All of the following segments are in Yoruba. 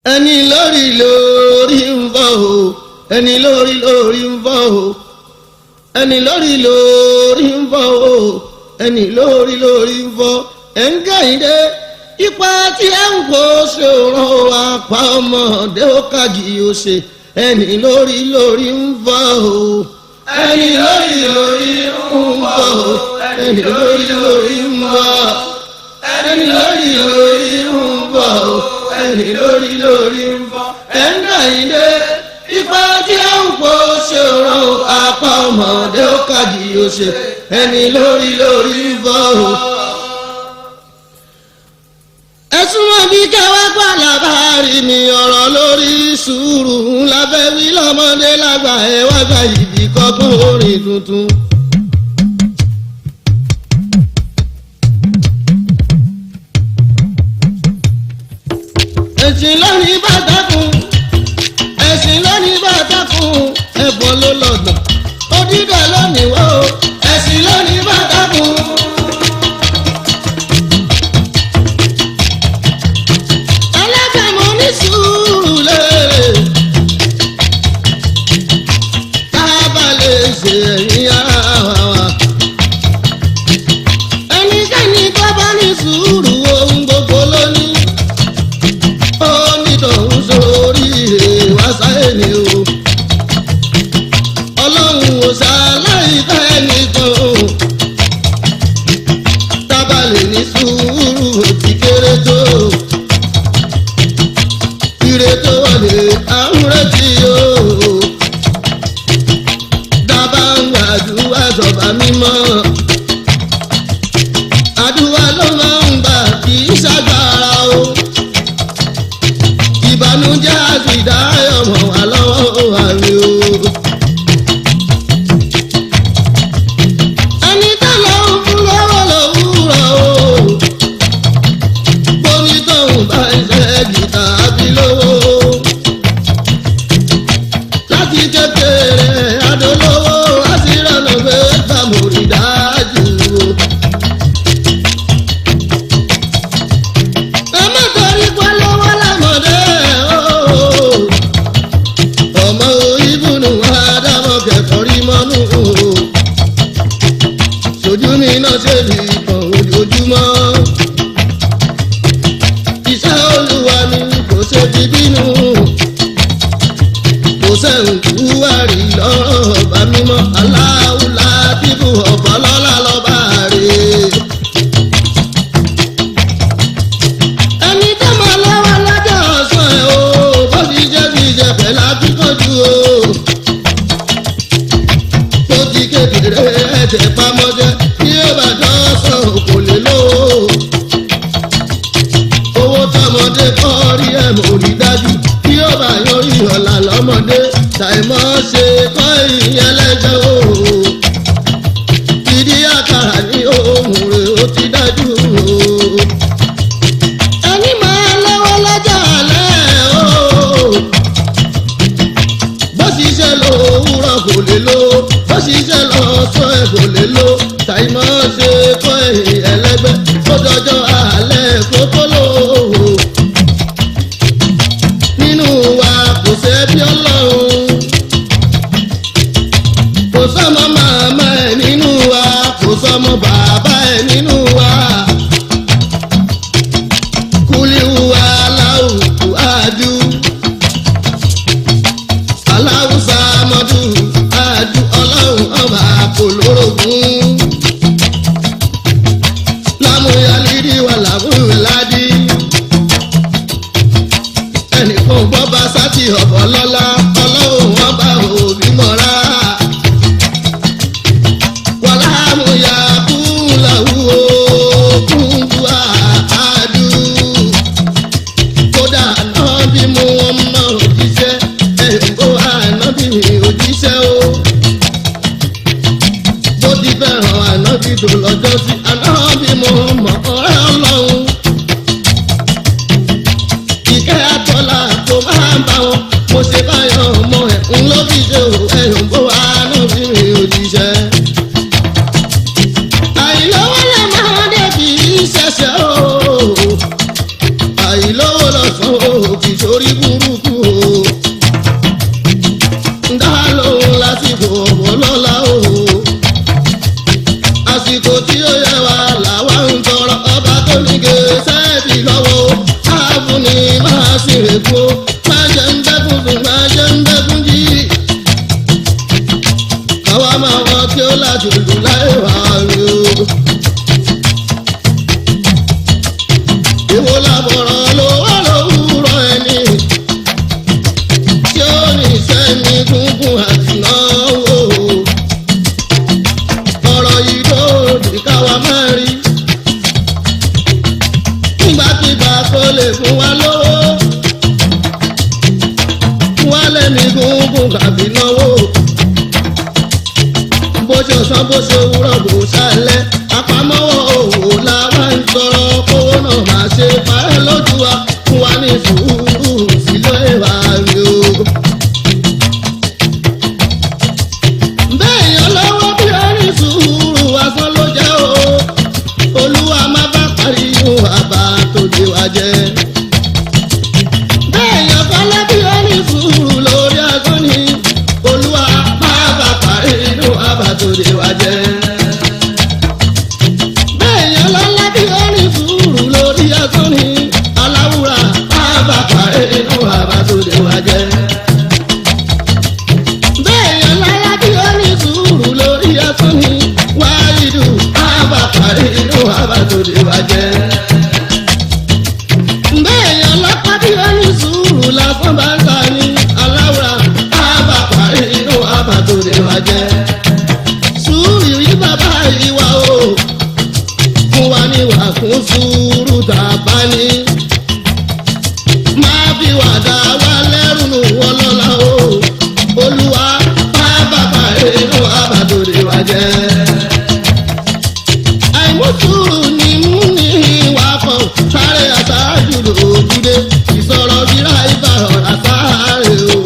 ẹni lórí lórí ń bọ̀ o ẹni lórí lórí ń bọ̀ o ẹni lórí lórí ń bọ̀ o ẹni lórí lórí ń bọ̀ ẹ̀ ń Kẹ́hìndé ipa tí ẹ ń kó ṣòro apá ọmọdé ó kájí ó ṣe ẹni lórí lórí ń bọ̀ o ẹni lórí lórí ń bọ̀ o ẹni lórí lórí ń bọ̀ ẹni lórí lórí ń bọ̀ o ẹni lórí lórí ń bọ̀ ẹ̀ ń Kẹ́hìndé ipa tí ẹ ń kó ṣòro apá ọmọdé ó kájí ó ṣe ẹni lórí lórí ń bọ̀ o. ẹ̀sùn wọn bí kẹwàá pàlàbárì mi ọ̀rọ̀ lórí sùúrù ńlá fẹ́ wí lọ́mọdé lágbà ẹ̀ wá gba ìdí kọ́gbọ́n orin tuntun. ẹ̀sìn lónìí bàtàkùn ẹ̀sìn lónìí bàtàkùn ẹ̀bọ̀n ló lọ́gbọ̀n òdìdá lónìí wọ́ ẹ̀sìn lónìí bàtàkùn. ẹnikẹ́ni tó bá ní sùúrù ohun gbogbo lónìí ó ní tòun sórí ìwà sáyé ni o ọlọ́run ò ṣàlàyé ẹnìkan o tábàlẹ̀ ní sùúrù òtí kéré tó ire tó wọlé àwọn retí o dábàá ń gbàdúrà sọ̀bà mímọ́. àdúrà ló máa ń gbà kì í ṣàgbára o ìbànújẹ́ àti ìdáyọ̀ mọ̀ wá lọ́wọ́ àmì o. ẹni tó lọ ń fún lọ́wọ́ lòwúrọ̀ o bóni tóun bá ń ṣe gìtà àbí lówó láti kékeré adolówó láti rànà pé gbàmùrì dájú o. sojú mi náà ṣe lè kàn ojoojúmọ́ iṣẹ́ olúwa ni kò ṣe ti bínú kò sẹ́hùn kúwárì lọ́rọ̀ bá mímọ́ aláwùlá bíbù ọ̀bọ̀ lọ́la lọ́ba rẹ̀. ẹni tó máa lọ́wọ́ lọ́jọ́ ọ̀sán ẹ̀ o bó ti jẹ́ ti jẹ́ pẹ̀lú akíkanjú o tó ti kékeré ẹ̀jẹ̀ pamọ́jẹ́ tí ó bá jọ sọ kò lè lò ó. owó tọmọdé kọ́ rí ẹ̀ mọ̀ rí dájú tí ó bá yọrí ọ̀la lọ́mọdé ṣàìmọ́ ṣe kọ́ ìyẹn lẹ́jọ́ o. ìdí àkàrà ní ohun rẹ̀ ó ti dájú o. ẹni máa lọ́wọ́ lọ́jọ́ alẹ́ o. bó ṣiṣẹ́ lówùúrọ̀ kò lè lò bó ṣiṣẹ́ lọ́sọ̀ ẹ̀ kò lè lò ṣàìmọ́ ṣe kọ́ ẹlẹ́gbẹ́ tó dọjọ́ alẹ́ kó tó lò ó. nínú wa kò sẹ́bí ọlọ́run kò sọ́mọ màmá ẹ̀ nínú wa kò sọ́mọ bàbá ẹ̀ nínú wa kúlíwù aláwù àdú aláwùsá mọ́dù àdú ọlọ́run ọba kò lórogún. lámúyálídì wà lámúyáládì ẹnìkan gbọ́ bá sátì ọ̀bọ̀ lọ́lá ọlọ́run wọn bá òbí mọ́ra. wà lámúyá kúláwù kúndú àádú kódà náà bí mo wọn mọ òjíṣẹ́ ẹ̀ǹkó ànábì òjíṣẹ́ o. bó ti fẹ́ràn ànábì tó lọ́jọ́ sí ànábì mo mọ̀ ọ̀rẹ́ ọlọ́run. ìkẹ́ àtọ́lá tó máa ń bá wọn mo ṣe báyọ̀ ọmọ ẹ̀ ń ló fi ṣe o ẹ̀ǹkó ànábì òjíṣẹ́. àìlówó lè máa débi ṣẹ̀ṣẹ̀ o àìlówó lọ́sàn-án o kì í sórí máa sì rèkó máa jẹ ń bẹ́kùn sùn máa jẹ ń bẹ́kùn jí. káwa máa wọ kí ó lájòjò láì wá rí o. èwo làbọ̀rọ̀ ló wà lówùúrọ̀ ẹni tí ó ní sẹ́ni gúngún àti náwó. ọ̀rọ̀ yìí ló dì káwa máa rí. nígbàkigbà kó lè fún wa lówó. wá lẹ́ni gúngún tàbí náwó. bó ṣe ọ̀sán bó ṣe òwúrọ̀ bó ṣálẹ̀ àpamọ́wọ́ òwò làwa ń tọrọ kówó náà máa ṣe parẹ́ lójú wa fún wa ní sùúrù sílé wa rí o. bẹ́ẹ̀ yàn lọ́wọ́ bí ó ní sùúrù asán ló jẹ́ o. olúwa má bá parí ihun àbá tó dé wa jẹ́. bẹ́ẹ̀ yàn kọ́lẹ́ bí ó ní sùúrù lórí asán ni. olúwa má bá parí ihun àbá tó dé wa jẹ́. bẹ́ẹ̀ yàn lọ́lá bí ó ní sùúrù lórí asán ni. aláwùrà má bá parí ihun àbá tó dé wa jẹ́. bẹ́ẹ̀ yàn lọ́lá bí ó ní sùúrù lórí asán ni. wáyìdù má bá parí ihun àbá tó dé wa jẹ́. bẹ́ẹ̀ yàn lọ́pàá bí ó ní sùúrù lásán bá ń ta ni. aláwùrà má bá parí ihun àbá tó dé wa jẹ́. sùúrù yìí bàbá ìwà o fún wa ní wà fún sùúrù tàbá ní. má fi wà dá wa lẹ́rù nù wọ́n lọ́la o. olúwa má bàbá inú àbàdòdè wa jẹ́. àìmọ̀sùúrù ni mú ní ìwà kan sáré àṣáájú lòdùdé ìsọ̀rọ̀ bíra ìbá ọ̀rá sáré o.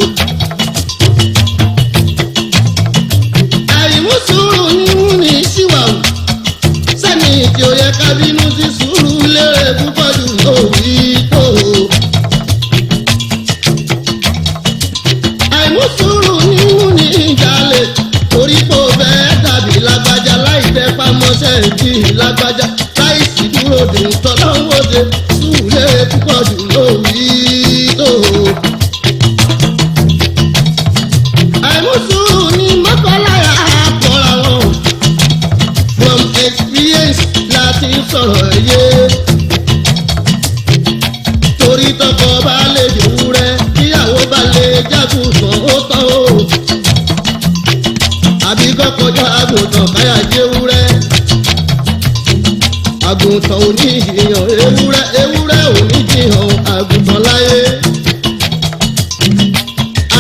àìmọ̀sùúrù ni mú ní síwáwù sẹ́ni tí ó yẹ ká bínú sí sùúrù lérè púpọ̀ jù lórí tó. àìmọ̀sùúrù ni mú ní ìjàlè torí pé ó fẹ́ dàbí lágbájá láì tẹ́ pamọ́ṣẹ́ ìdí lágbájá láì sì dúró dè ń tọ́lọ́wọ́dé sùúrù lérè púpọ̀ jù lórí tó. àìmọ̀sùúrù ni mọ́kànláyà kọ́ra wọn from experience láti sọ̀rọ̀ ẹ̀yẹ. torí tọkọ bá lè jòwú rẹ kíyàwó bá lè jágùntàn ó tán o. àbí kọ́kọ́já àgùntàn káyà jẹ́wúrẹ́. àgùntàn ò ní ìjìyàn ewúrẹ́ ewúrẹ́ ò ní jìyàn àgùntàn láyé.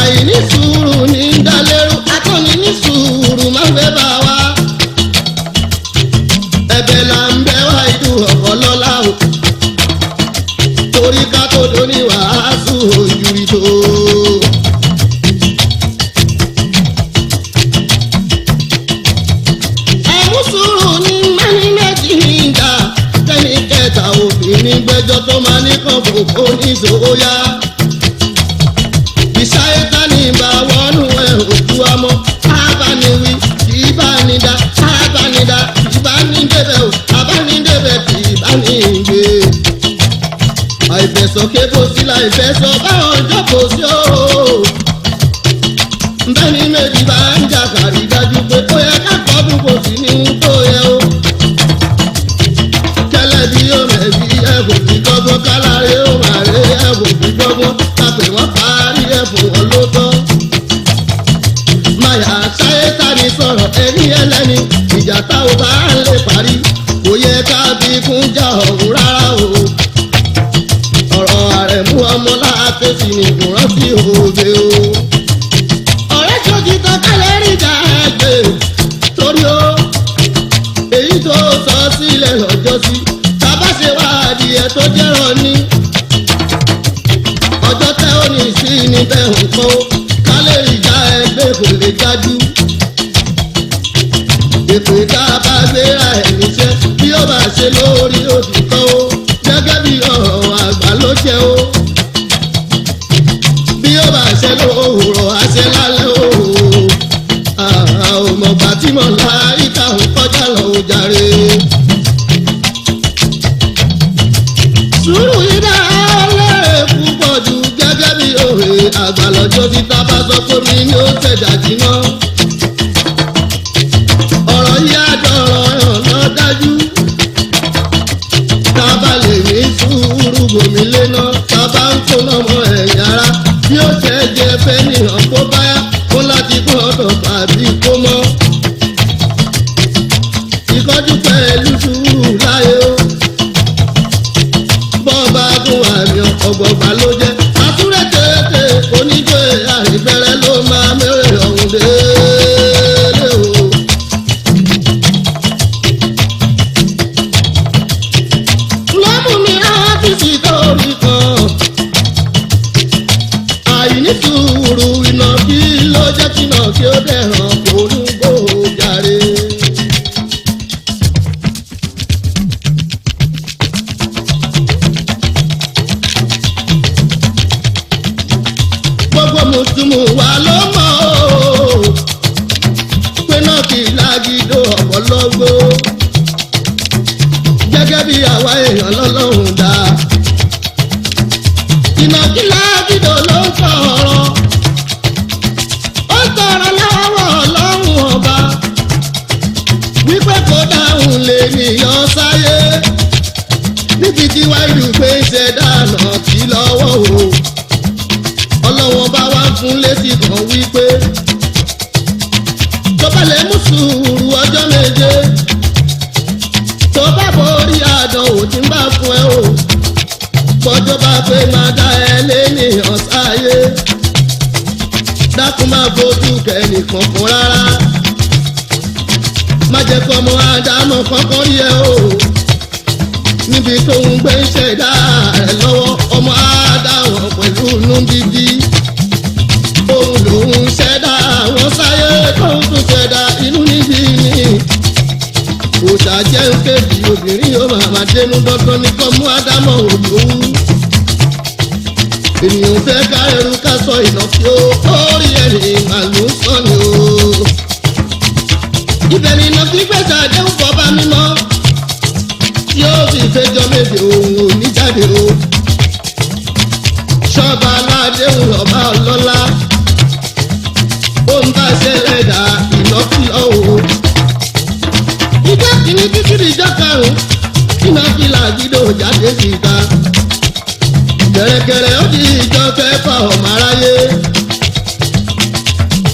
àìní sùúrù ní dálérú akọni ní sùúrù má fẹ́ bá wa. ẹ̀bẹ̀ là ń bẹ̀ wá ìlú ọ̀pọ̀ lọ́la o. torí ká tó dóní wàásù òjúrí tó. àìmúsùúrù ní mẹ́ni méjì ń dà tẹ́ni kẹta obìnrin gbẹ́jọ́ tó máa ní kàn fòfó ní ìṣòwòyá. ìṣàyẹ̀tà ní ìbá wọnú ẹ̀ òkú ọmọ abániwí ìbánidá abánidá ìbánidébẹ̀ ò abánidébẹ̀ kì í bá ní ìgbé. àìfẹ̀sọ̀kẹ́ bó sí la ìfẹ̀sọ̀ báwọn jókòó sí o. bẹ́ẹ̀ni méjì bá ń jà kàrí dájú pé ó yẹ ká kọ́dún kò sí ní tó yẹ o. kẹlẹ́ bí yóò mẹ̀bí ẹ̀bùn fi gbọ́gbọ́n káláré ó máa rí ẹ̀bùn fi gbọ́gbọ́n kápẹ́ wọ́n parí ẹ̀bùn wọn ló tọ́. máyà sáyé tani sọ̀rọ̀ ẹni ẹlẹ́ni ìjà táwọn bá ń lè parí kò yẹ ká bí kún jà ọ̀hún rárá o. ọ̀rọ̀ Àrẹ̀mú ọmọ láàfẹ́sì ni kò rántí òde o. ọ̀rẹ́ ṣojú tán kálẹ̀ rí ìjà ẹgbẹ́ torí o. èyí tó sọ sílẹ̀ lọ́jọ́ sí tábà ṣe wá adìyẹ tó jẹ́rọ̀ ní. ọjọ́ tẹ́ ó ní sí níbẹ̀ nǹkan o kálẹ̀ rí ìjà ẹgbẹ́ kò lè jájú. ètò ìta bá gbéra ẹ̀ níṣẹ́ bí ó bá ṣe lórí òtítọ́ o gẹ́gẹ́ bí ọ̀rọ̀ àgbà ló jẹ́ o. bí ó bá ṣe lówùrọ̀ àṣẹ lálẹ́ o. àmọ̀gbà tí mo la ìta ò kọjá lọ ò jàre. sùúrù yìí dá lẹ́rẹ̀ púpọ̀ àgbà lọ́jọ́ tí tá bá sọ pé mi ni ó tẹ̀dá jiná. ọ̀rọ̀ yìí àjọrọ̀ ọ̀nà dájú. tá a bá lè ní sùúrù gòmí léná tá a bá ń kóná mọ́ ẹ̀yìn ara bí ó ṣe jẹ fẹ́ nìyàn kó báyà kó láti gbọ́dọ̀ tàbí kó mọ́. ìkọ́jú pẹ̀lú sùúrù láyé o. bọ́ọ̀bá gún àmì ọ̀gbọ̀gbà ló jẹ́ àtúrẹ́ tètè oníjó àìbẹ̀rẹ̀ ló máa mẹ́rẹ̀ ọ̀hún délé o. lọ́mú mi áfíìsì torí kan àìní sùúrù iná kí ló jẹ́ kí náà kí ó dẹ̀ràn polúgbò jàre. gbogbo mùsùlùmí wa ló mọ̀ ọ́ pé náà kì í lágídó ọ̀pọ̀lọ́gbó gẹ́gẹ́ bí àwa èèyàn lọ́lọ́run dá. ìnàkí lágídó ló ń sọ̀rọ̀ ó sọ̀rọ̀ lọ́wọ́ ọlọ́run ọba wípé kó dáhùn lè nìyàn sáyé níbi tí wáyé gbé ṣẹ̀dá náà tí lọ́wọ́ o. ọlọ́wọ́n bá wá fún létí kan wípé tó bá lè mú sùúrù ọjọ́ méje tó bá borí àdánwò tí ń bá fún ẹ o pọ́jọ́ bá pé máa dá ẹ lénìyàn sáyé dákun máa fojú kẹ́ni kankan rárá má jẹ́ kọ́ ọmọ àdámọ̀ kankan rí ẹ o níbi tó ń gbé ṣẹ̀dá rẹ̀ lọ́wọ́ ọmọ àdáwọ̀ pẹ̀lú inú bíbí òun lòun ṣẹ̀dá wọn sáyé tóun tún ṣẹ̀dá inú níbí ni òòṣà jẹ́ ń kébi obìnrin yóò máa dénú dandan ní kọ́ mú àdámọ̀ òdòwú ènìyàn fẹ́ ká ẹrú ká sọ ìnàkí ó orí ẹni màlúù sọ ni o ibẹ̀ ni ìnàkí gbèsè àdéhùn fọba mímọ́ yóò fi fẹjọ́ méje òun ò ní jáde o ṣọba aládéhùn ọba ọlọ́lá ó ń bá ṣẹlẹ̀ dá ìnákìlọ́ o. ìjọ kìíní títí ìjọ karùn-ún ìnákì làgídò jáde síta kẹ̀rẹ̀kẹ̀rẹ̀ ó di ìjọ kẹfà ọmọ aráyé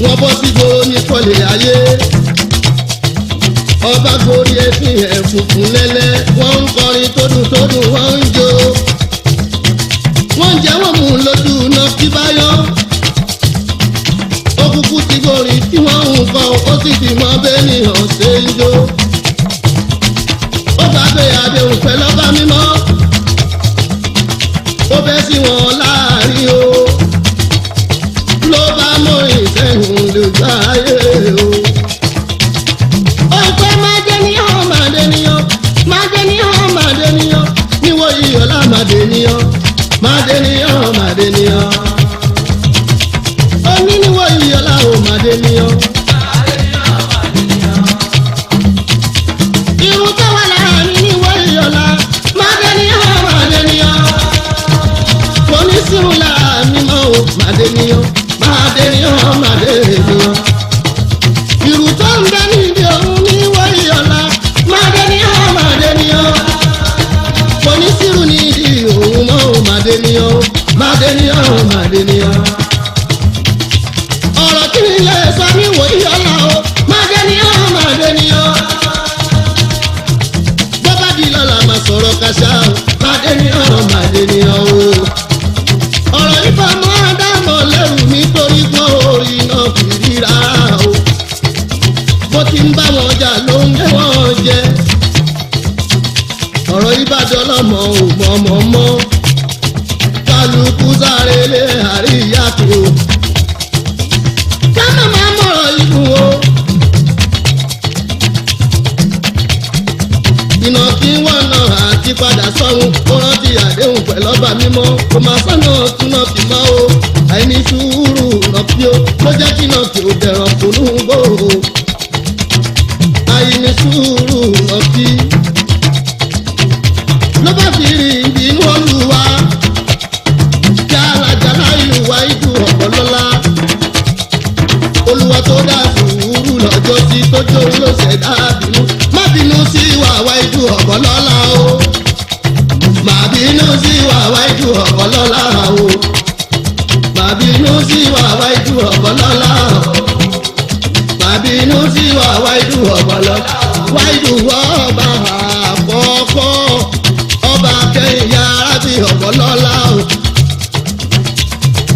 wọ́n bọ́ síbo ní kọ́lé ayé ọba gorí ẹsìn ẹ̀ funfun lẹ́lẹ́ wọ́n ń kọrin tódùn wọ́n ń jó wọ́n ń jẹ́ wọ́n mú lójú náà kí báyọ̀ òkùnkùn ti gorí tí wọ́n ń kọ́ ó sì ti mọ bẹ́ẹ̀ ni hàn ṣe ń jó ó bá gbé àdéhùn pẹ̀lú ọba mímọ́ ó bẹ́ sí wọn láàrin o ló bá mọ ìṣẹ́hùn lójú ayé o. Màdènìyàn oníníwọ̀ ìyọ̀lá ò màdènìyàn. irun tó wà láàrin níwọ̀ ìyọ̀lá màdènìyàn. onísìrù láàrin mọ́ ò màdènìyàn. irun tó ń bẹ níbi òun níwọ̀ ìyọ̀lá màdènìyàn. onísìrù níbi òun mọ́ ò màdènìyàn. ọ̀rọ̀ kí ni ilé sọ níwò ìyọ́lá o màdènìyàn. bó bá di lọ́la máa sọ̀rọ̀ kàṣà o màdènìyàn o. ọ̀rọ̀ nípa mọ́ àdámọ̀ lẹ́rù nítorí gbọ́n orí náà kì í ríra o. bó ti ń bá wọn jà ló ń gé wọn jẹ. ọ̀rọ̀ ìbàdàn lọ́mọ ò mọ̀ kálukú sáré lé àríyá tó sábà máa mọ̀rọ̀ ikú o. ìnàkí wọn náà àti padà sọ́run ó rántí àdéhùn pẹ̀lú ọba mímọ́ kò máa sọ́nà túnà fi mọ́ o. àìní sùúrù nàkí o ló jẹ́ kí nàkí o dẹ̀rọ̀ kùnú gbò o. àìní sùúrù nàkí ló bá fi rí ìbínú Olúwa. Jala ìlú wa ìdú ọ̀pọ̀ bójú ló ṣẹ̀dá bínú má bínú sí wàwá ìdú ọ̀pọ̀lọ́lá o má bínú sí wàwá ìdú ọ̀pọ̀lọ́lá o má bínú sí wàwá ìdú ọ̀pọ̀lọ́lá o má bínú sí wàwá ìdú ọ̀pọ̀lọ́lá wáìdù ọba àkọ́kọ́ ọba kẹ́yìn yàrá bí ọ̀pọ̀lọ́lá o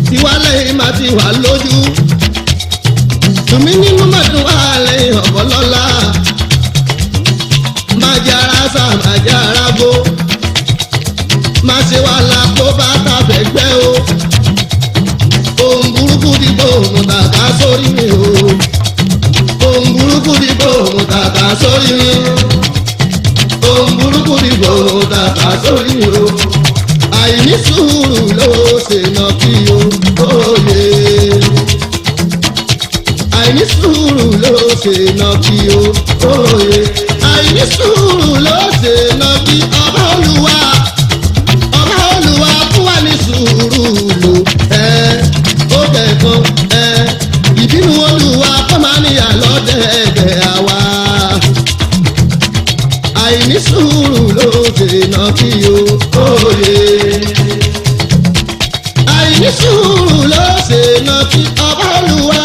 tiwálẹ̀ má ti wà lójú tùmí nínú mọ̀tún wà lẹ́yìn ọ̀pọ̀lọ́lá má jẹ́ ara sá má jẹ́ ara bó má ṣe wà lápò bá tàbẹ̀ gbẹ́ o ohun burúkú dìbò òun tàkà sórí mi o ohun burúkú dìbò òun tàkà sórí mi ohun burúkú dìbò òun tàkà sórí mi o àìní sùúrù ló ṣe nà kí o òye àìní sùúrù ló ṣe nà kí o òye àìní sùúrù ló ṣe nà kí ọba olúwa fún wa ní sùúrù lò ó kẹ̀kan ìbínú olúwa kọ́ máa níyà lọ́dẹ̀ẹ̀dẹ̀ àwa àìní sùúrù ló ṣe nà kí o òye àìní sùúrù ló ṣe nà kí ọba olúwa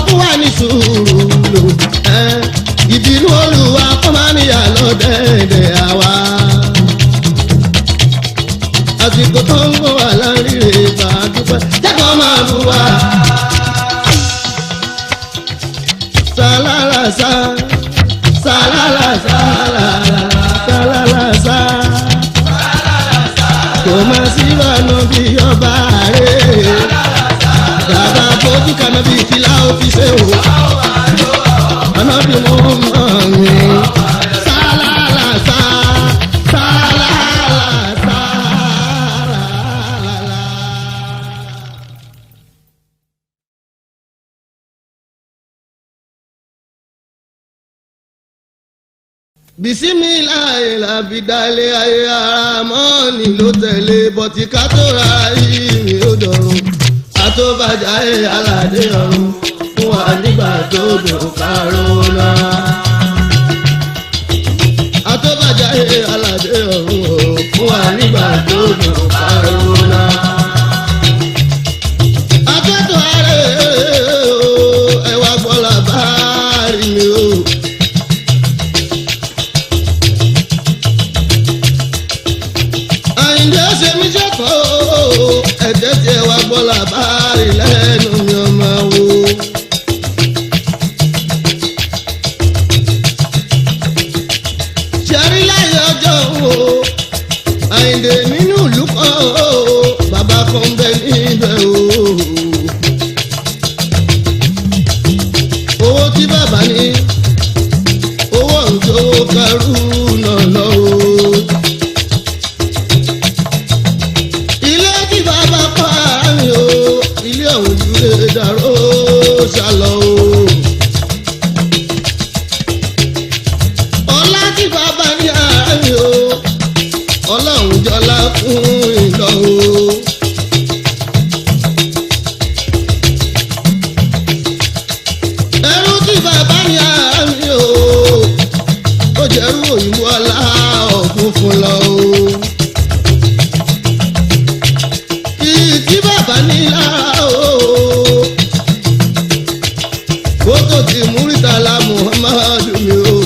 fún wa ní sùúrù lò ìbínú olúwa kọ́ máa níyà lọ́dẹ̀ẹ̀dẹ̀ àwa àsìkò tó ń bọ̀ wà láríre bá a dúpẹ́ jẹ́kọ̀ọ́ máa bù wá. Sálálàsá sálálàsá sálálàsá kò má sí ìbànú bí ọba rẹ̀ bàbá fojú kaná bí fìlà ó fi ṣe wò ọ̀nà bí mo mọ̀ mi. Sálálàsá sálálàsá. Bisimilayi labidale ayé ara mọ́ọ̀nì ló tẹ̀lé bọ́tí ká tó ra ìrì odòrùn àtọ́bàjá ẹ̀ aládé ọ̀run fún wa nígbà tó dùn káró náà. àtọ́bàjá ẹ̀ aládé ọ̀run fún wa nígbà tó dùn káró náà. akẹ́tọ̀ ààrẹ ẹ̀wà gbọ́lá bá rí mi o. ǹjẹ́ ṣe mí ṣẹ́kọ̀ọ́ ẹ̀jẹ̀ tí ẹ wá gbọ́ làbárí lẹ́nu mi ọmọ wo. ṣẹ́rí láyé ọjọ́ wo Àyìndé nínú ìlú kan o bàbá kan bẹ níbẹ̀ o. owó tí bàbá ní owó ń tó kẹrù náà lọ́wọ́. dàrú ṣàlọ́ o. ọlá tí bàbá ní àárín o ọlọ́run jọlá fún ìlọ o. ẹrú tí bàbá ní àárín o ó jẹ́rú òyìnbó ọlá ọ̀gbun fún lọ o. tí bàbá ní lára o. kókò tí Múrítàlá Muhammadu mi o.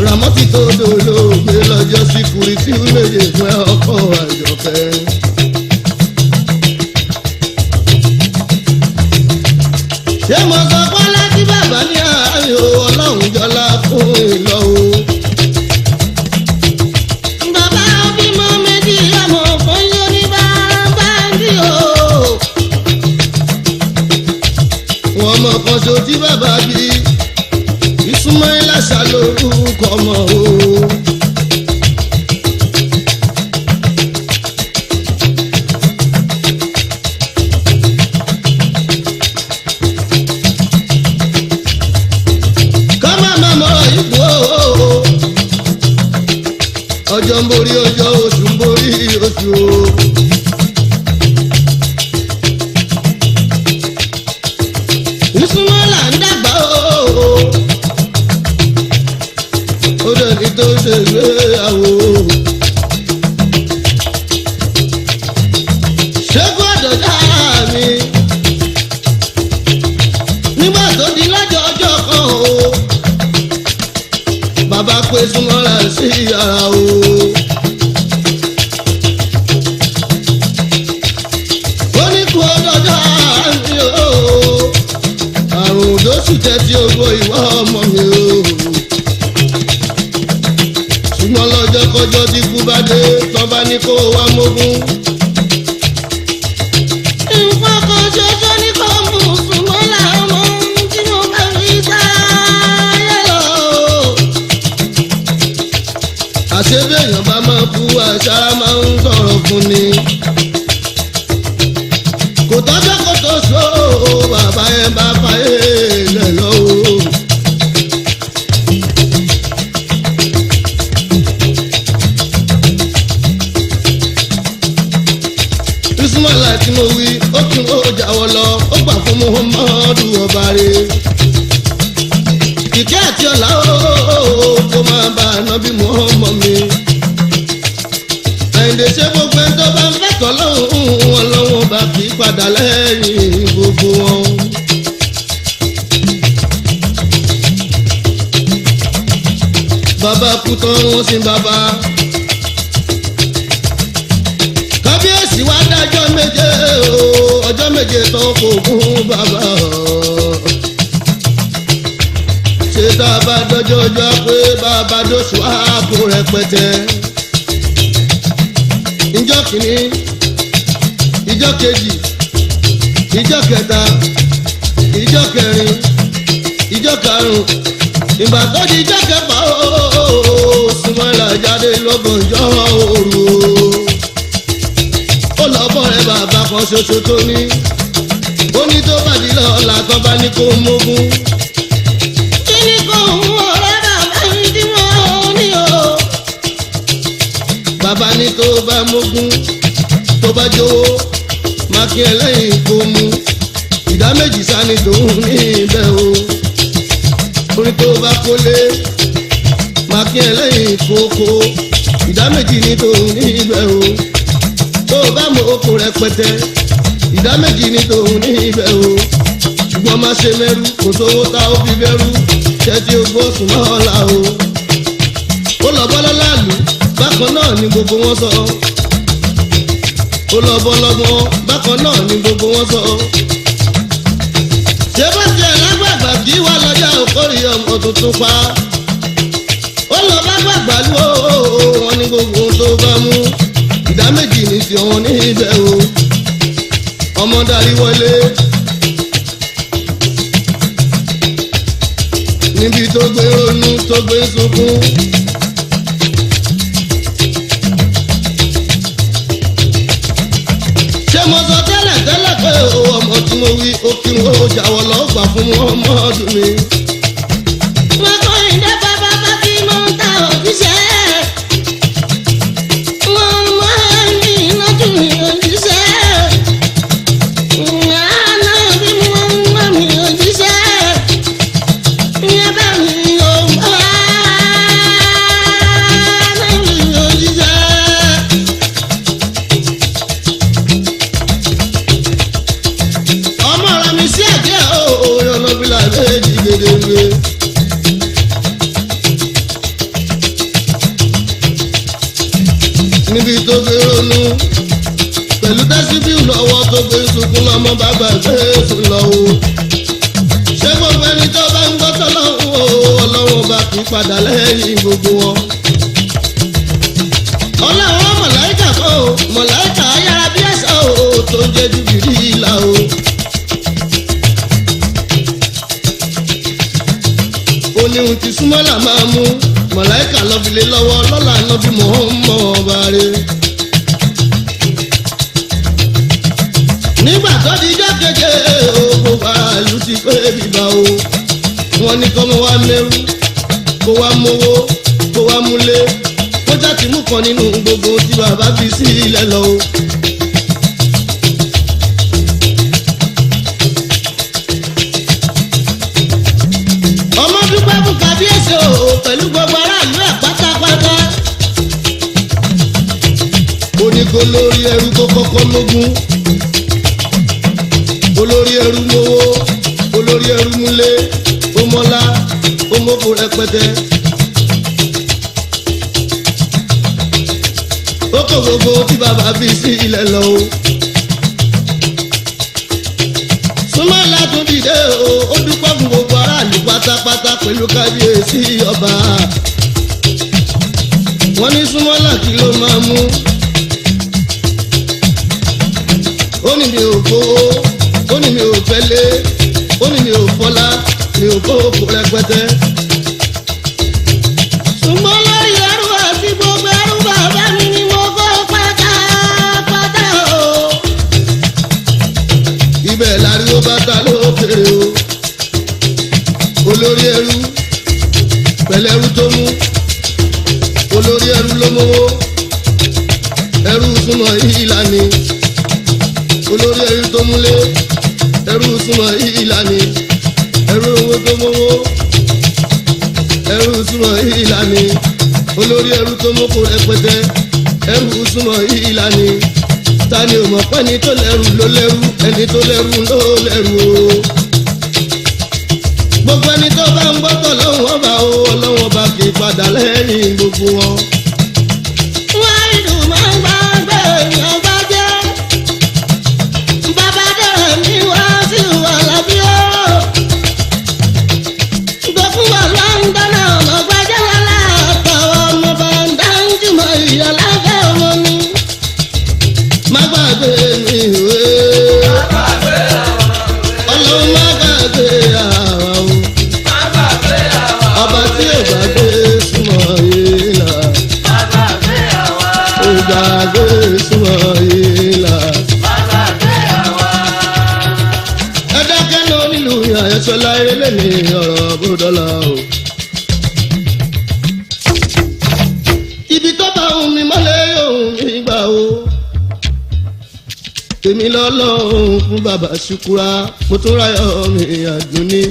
Ramọ́tì tó dolóògbé lọ́jọ́ sí Kúrítì méje fún ọkọ̀ Àjọkẹ́. ṣé mo sọ bọ́lá tí bàbá ní àárín o ọlọ́run jọlá fún ìlọ o. bàbá bímọ méjì ọmọ fún Yorùbá bá ń dì o. wọ́n mọ̀ kan ṣo tí bàbá bí Ismaila ṣá lórúkọ ọmọ o. ọjọ́ ń borí ọjọ́ oṣù ń borí oṣù o. ìsúná tẹ́tí ògbó ìwà ọmọ mi o. ṣùgbọ́n lọ́jọ́ kọjọ́ tí kú bá dé tán bá ní kó wá mógún. nǹkan kan ṣoṣo ní kò mú ṣùgbọ́n làwọn ohun tí mo bá fi sáyé lọ. àṣebéèyàn bá máa kú àṣà máa ń sọ̀rọ̀ fún ni. kò tọ́jọ́ kó tó so bàbá yẹn bá fàyè lẹ̀ lọ́wọ́. ismaila tí mo wí ó tún ó jáwọ́ lọ ó gbà fún muhammadu ọba rẹ̀. ìkẹ́ àti ọ̀la kó máa bá ànábì muhammad mi. àyìndé ṣe gbogbo ẹni tó bá ń fẹ́ tọ́ lọ́hùn ọlọ́hun bá kì í padà lẹ́yìn gbogbo wọn. bàbá kú tán wọ́n sin bàbá. kábíyèsí wá dájọ́ méje o ọjọ́ méje tán kò gún bàbá ṣe tá a bá dọ́jọ́ ọjọ́ pé bàbá dóṣù àpò rẹpẹtẹ. ìjọ́ kìíní ìjọ́ kejì ìjọ́ kẹta ìjọ́ kẹrin ìjọ́ karùn-ún ìgbà tó di ìjọ́ kẹfà ooo Ismaila jáde lọ́gànjọ́ òru ó lọ bọ́ rẹ bàbá kan ṣoṣo tó ní ó ní tó bá di lọ́la tó bá ní kó mógún. kí ni kò mú ọ̀rẹ́ bàbá mi tí wọ́n ní o. bàbá ní tó bá mógún tó bá jówó má kí ẹ lẹ́yìn kó mú ìdá méjì sani tòun ní ibẹ̀ o. orí tó bá kólé má kí ẹ lẹ́yìn kókó ìdá méjì ní tòun ní ibẹ̀ o. tó bá mọ oko rẹpẹtẹ ìdá méjì ní tòun ní ibẹ̀ o. ṣùgbọ́n má ṣe mẹ́rú kò sówó tá ó fi bẹ́rú tẹ́tí ó gbọ́ sùn náà la o. ó lọ bọ́ lọ́láàlú bákan náà ni gbogbo wọn sọ. ó lọ bọ́ lọ́gbọ́n bákan náà ni gbogbo wọn sọ. ṣé bá tiẹ̀ lágbàgbà kí wá lọ́jà òkórè ọmọ tuntun pa. ó lọ bá gbàgbà lú wọn ní gbogbo tó bá mú ìdá méjì ní tí wọn ní ibẹ̀ o. ọmọ darí wọlé níbi tó gbé ronú tó gbé sunkún. ṣé mo sọ tẹ́lẹ̀ tẹ́lẹ̀ pé ọmọ tí mo wí ó kí n ó jáwọ́ lọ gbà fún ọmọ ọdún mi. wọ́n kọ́ ìdá bàbá bá tí mo ń ta òjíṣẹ́. wọ́n máa ń ní inájú mi òjíṣẹ́. àná bí mo ń wá mi òjíṣẹ́. ìyẹn bá mi ò bá náà mi òjíṣẹ́. ọmọ rẹ mi sí àjẹ́ òòrùn ọlọ́bìlà méjì gbèdégbè. níbi tó gbé ronú pẹ̀lú tẹ́síbíù lọ́wọ́ tó gbé sunkún lọ́mọ bàbá gbé sùn lọ́wọ́. ṣé gbogbo ẹni tó bá ń gbọ́ tọ́lọ́hún o ọlọ́run bá kí padà lẹ́yìn gbogbo wọn. ọlọ́run mọ̀láìkà kan o mọ̀láìkà ayára bí àṣà o tó ń jẹ́ jùbìrí ìlà o. oníhun ti súnmọ́ là máa mú mọ̀láìkà lọ́bìlẹ̀ lọ́wọ́ lọ́la nọ́bí Muhammad ọba rẹ̀. nígbà tó di ijọ́ keje gbogbo àlù ti pé bíbá o. wọ́n ní kọ́mọ wá mẹ́rú kó wá mówó kó wá múlé kó jáde mú kan nínú gbogbo tí bàbá fi sí ilẹ̀ lọ o. ọmọ dúpẹ́ fún kábíyèsí o pẹ̀lú gbogbo aráàlú ẹ̀ pátápátá. ó ní kó lórí ẹrú kó kọ́kọ́ lógún. olórí ẹrú mowó olórí ẹrú múlé ó mọ́lá ó mọ́kò rẹpẹtẹ. ó kó gbogbo tí bàbá fi sí ilẹ̀ lọ o. súnmọ́ látún dìde o ó dúpẹ́ fún gbogbo aráàlú pátápátá pẹ̀lú kábíyèsí ọba. Wọ́n ní súnmọ́lá kí ló máa mú. Ó ní mi ò fowó, ó ní mi ò fẹ́lé, ó ní mi ò fọlá, mi ò kó oko rẹpẹtẹ. ṣùgbọ́n lórí ẹrú àti gbogbo ẹrú bàbá mi ni mo kó pátápátá o. Ibẹ̀ láriwo bàtà lókèrè o. Olórí ẹrú pẹ̀lẹ́rú tó mú. Olórí ẹrú ló mówó. Ẹrú súnmọ́ ìlànà. Olórí ẹrú tó múlé. Ẹrú súnmọ́ ìlànà. Ẹrú owó tó mówó. Ẹrú súnmọ́ ìlànà. Olórí ẹrú tó mọ́kò rẹpẹtẹ. Ẹrú súnmọ́ ìlànà. Ta ni ò mọ̀ pé ẹni tó lẹ́rù ló lẹ́rù, ẹni tó lẹ́rù ló lẹ́rù o. Gbogbo ẹni tó bá ń gbọ́tọ̀ lọ́wọ́ ọba o, ọlọ́wọ́ ọba kì í padà lẹ́yìn gbogbo wọn. wọ́n ìdùn máa ń gbàgbé èèyàn bá jẹ́. bàbá dẹ̀rẹ̀ mi wá sí ìwà lábí o. gbogbo wà lọ́ńdọ́nà ọmọ gbajẹ́ wà látàwọn ọmọ bá ń dá ń jùmọ̀ ìyá lábẹ́ ọmọ ni. Má gbàgbé mi ìwé. Ọlọ́run má gbàgbé àwa o. Ọba tí ò gbàgbé súnmọ́ ìlà. Ò gbàgbé súnmọ́ ìlà. Ẹ dákẹ́ lọ nílùú Àyẹ̀sọ́lá eré ní ọ̀rọ̀ bódọ́là o. Ibi tó bá ohun mi mọ́lẹ̀ ohun mi gbà o. Èmi lọ́lọ́run fún bàbá Ṣùkúrà, mo tún ráyọ̀ mi àdúní.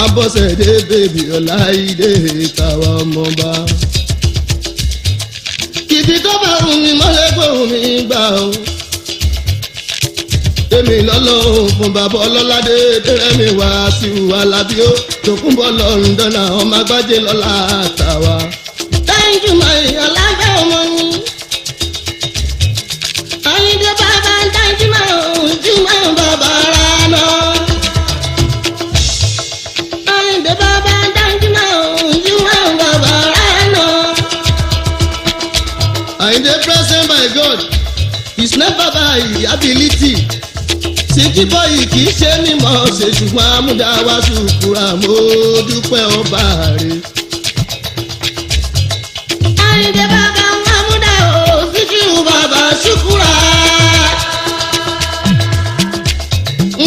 Abọ́sẹ̀dé bèbí Ọláìdé tàwa ọmọba. Ibi tó bá ohun mi mọ́lẹ̀ gbóhùn mi gbà o. Èmi lọ́lọ́run fún bàbá Ọlọ́ládé Dẹ́rẹ́mi wá sí Alábí ó. Tòkúnbọ̀ Lọ́ńdọ́nà ọmọ agbájé lọ́la tàwa. dáńjú mọ̀ ìyá lábẹ́ ọmọ ni. Àyìndé bàbá ń dájú máa ń jú máa ń bàbá ra lọ. Àyìndé bàbá ń dájú máa ń jú máa ń bàbá ra lọ. Àyìndé present by God is never by ability. Síkí bọ́yì kì í ṣe mímọ́ ṣe ṣùgbọ́n amúdáwá Ṣùkúrà mo dúpẹ́ ọba rẹ̀. Àyìndé bàbá ń amúdá o, Síkírù bàbá Ṣùkúrà.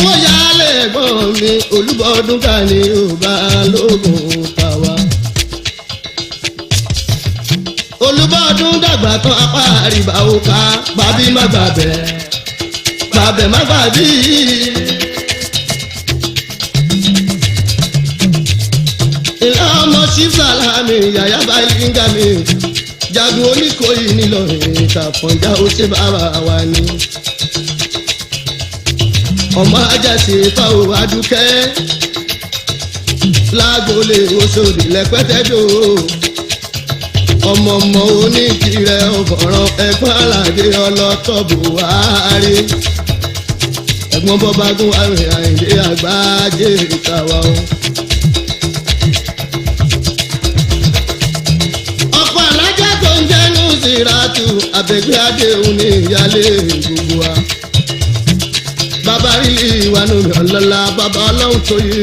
Wọ́n yálẹ̀ ẹ̀gbọ́n mi Olúbọdún ká ní ọba lóògùn tàwa. Olúbọdún dàgbà tán apá àríbá òkà bàbí má gbàbẹ̀ gbàbẹ̀ má gbàbí. Ìlà ọmọ Ṣífàlámì yàyà Bálíngà mi jagun Oníkòyí nílọrin Tàfọ̀njá ó ṣe bàbá wa ni. Ọmọ Àjàṣe fáwọn Adúkẹ́ lágbolé Òṣòdì lẹ́pẹ́tẹ́dò. Ọmọ Oníkìrẹ ọ̀fọ̀ràn ẹ̀gbọ́n Àlàdé ọlọ́tọ̀ Buhari. Ẹ̀gbọ́n Bọ́bágún àrùn Àyìndé Àgbájé tàwa o. Ọ̀pọ̀ alájà tó ń jẹ́nu Sírátù Àbẹ̀gbé Adéhùn ní ìyálé gbogbo wa. Bàbá rí ìwànú mi ọlọ́lá, bàbá ọlọ́run tó yí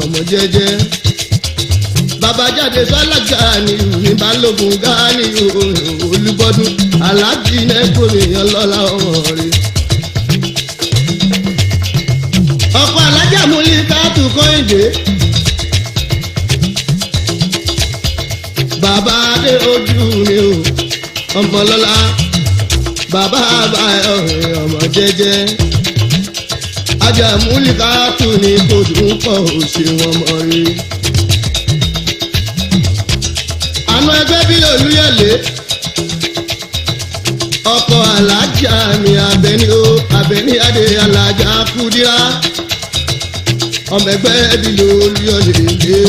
ọmọ jẹ́jẹ́. Bàbá jáde sọ́lájà ní ìwé Balógun Gáàní Olúbọdún Aláàjì nẹ́gbòmí ọlọ́lá ọmọ rẹ̀. Ọ̀pọ̀ alájà Múlíkátù Kọ́hìndé. Bàbá Adé ojú mi o, ọmọ lọ́lá. Bàbá Àbáyọ̀ ọmọ jẹ́jẹ́. Ajá Múlíkátù ní kò dùn pọ̀ òṣè wọn mọ̀ rí. Àánú ẹgbẹ́ bí Olúyẹ̀lé. Ọkọ̀ alájà mi Àbẹ̀ní o, Àbẹ̀ní Adé alájà Kúdírá. Ọmọ ẹgbẹ́ bí Olúyẹ̀lé.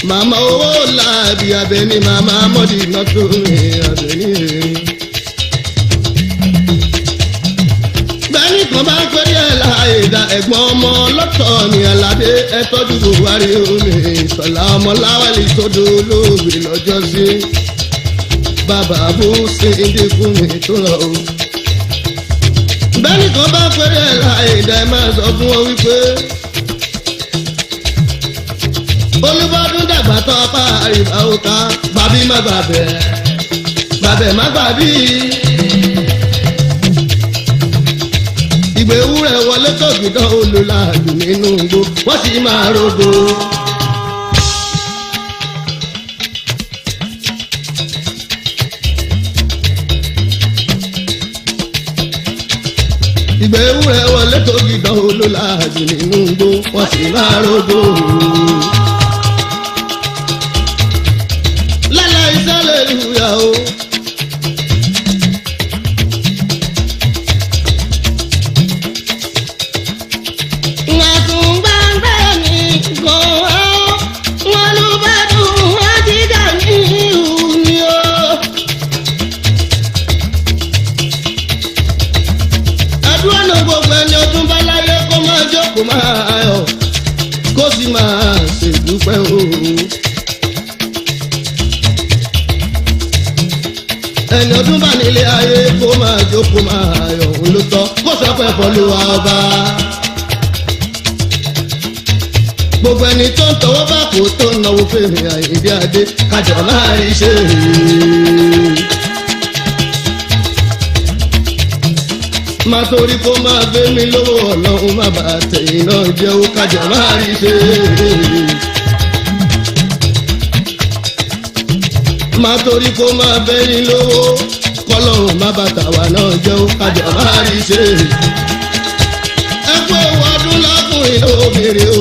Màmá owó làbí Àbẹ̀ní, màmá mọ́dì nọ́tò rìn Àbẹ̀ní rìn. Bẹ́ẹ̀ni kan bá ń pẹ́ díẹ̀ láàyè dá ẹ̀gbọ́n ọmọ ọmọ ọlọ́tọ̀ ní aládé ẹ tọ́jú buhari omi ìsọ̀lá ọmọ láwálì tó dolóògbé lọ́jọ́ sí bàbá bó ṣe ń dínkù mi tó lọ o. bẹ́ẹ̀ni kan bá péré ẹ̀ láì dá ẹ máa sọ fún wọn wípé olúbọdún dàgbà tó apá àríwá òkà bàbí má bàbẹ̀ bàbẹ̀ má bàbí. ìgbé ewúrẹ́ wọlé tọ̀gídán olùlàjù nínú igbó wọ́n sì máa rògbò. ìgbé ewúrẹ́ wọlé tọ̀gídán olùlàjù nínú igbó wọ́n sì máa rògbò. lálẹ́ ìsẹ́lẹ̀ ìlúyà o. kó máa yọ̀ kó sì máa ṣèdúpẹ́ o. ẹni ọdún bá nílé ayé kó máa jó kó máa yọ̀ òun ló tọ́ kó sọ pé fọlùwà ọba. gbogbo ẹni tó ń tọwọ́ bá kó tó ń náwó fèrè Àyìndé Adé kájọ máa rí ṣe é. má torí kó máa gbé mi lówó ọlọ́run má bàa tẹ̀yìn náà jẹ́ ó kájà máa rí ṣe. má torí kó máa bẹ́yìn lówó kọ́lọ́run má bàa tàwa náà jẹ́ ó kájà máa rí ṣe. ẹ kú ewu ọdún lákùnrin lóbìnrin o.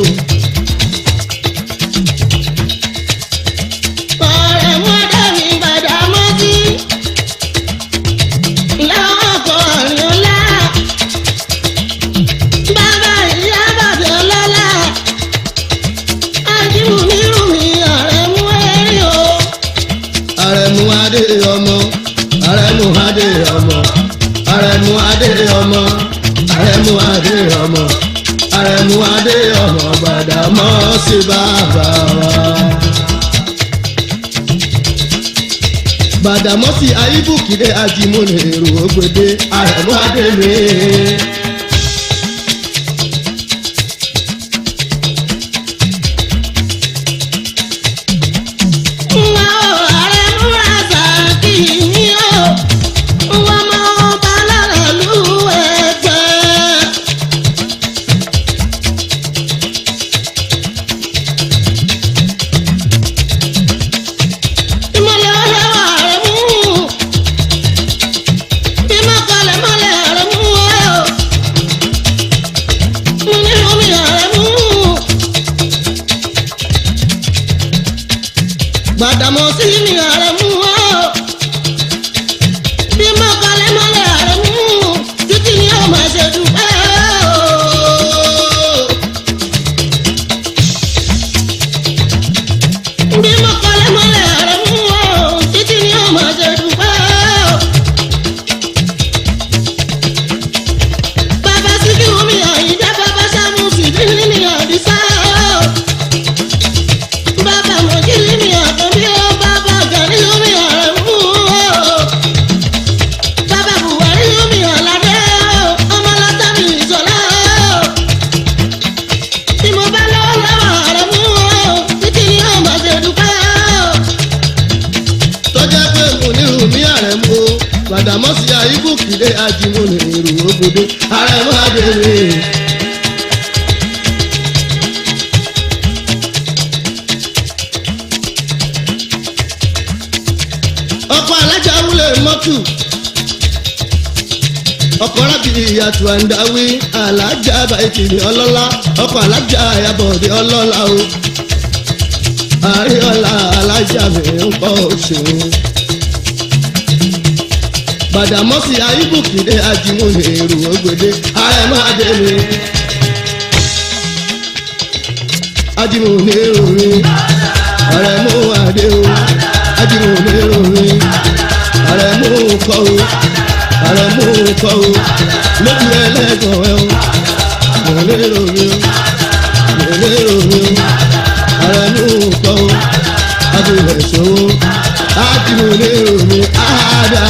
Àrẹ̀mú Adé ọmọ Gbàdámọ́sí bàbá wa. Gbàdámọ́sí ayíbùkìdé ajímúlẹ̀ èrò ògbèdé Àrẹ̀mú Adé mi. Gbàdámọ́sí ni Àrẹ̀mú o, bí mọ́kànlẹ́ mọ́lẹ̀ Àrẹ̀mú títí ni ó máa ṣe dúpẹ́ o. Bí mọ́kànlẹ́ mọ́lẹ̀ Àrẹ̀mú o, títí ni ó máa ṣe dúpẹ́ o. Bàbá Síkírù mi Àyìndé bàbá Ṣàmùsì bí ní Àdìsá o. Bàbá Mọ̀jílì mi Àkànbí o. Gbàdámọ́sí ayíbùkìdé ajímúlẹ̀ èrò ògbèdé Àrẹ̀mú Adé mi. ọkọ̀ alájà wúlẹ̀ mọ́tù ọkọ̀ rábìlì ìyàtọ̀ àǹdáwí alájà bàìtìrì ọlọ́lá ọkọ̀ alájà àyàbọ̀dé ọlọ́lá o. àríọ̀lá alájà mi ń kọ́ òṣèlú. Gbàdámọ́sí ayíbùkìdé ajímúlẹ̀ èrò ògbèdé Àrẹ̀mú Adé mi. ajímúlẹ̀ èrò mi Àrẹ̀mú Adé o. ajímúlẹ̀ èrò mi Àrẹ̀mú kọ́ o. Àrẹ̀mú kọ́ o lójú ẹlẹ́gàn ẹ o. mo lérò mi o mo lérò mi o ààrẹ mú kọ́ o adúlẹ̀ ṣòwò láti mo lérò mi àádá.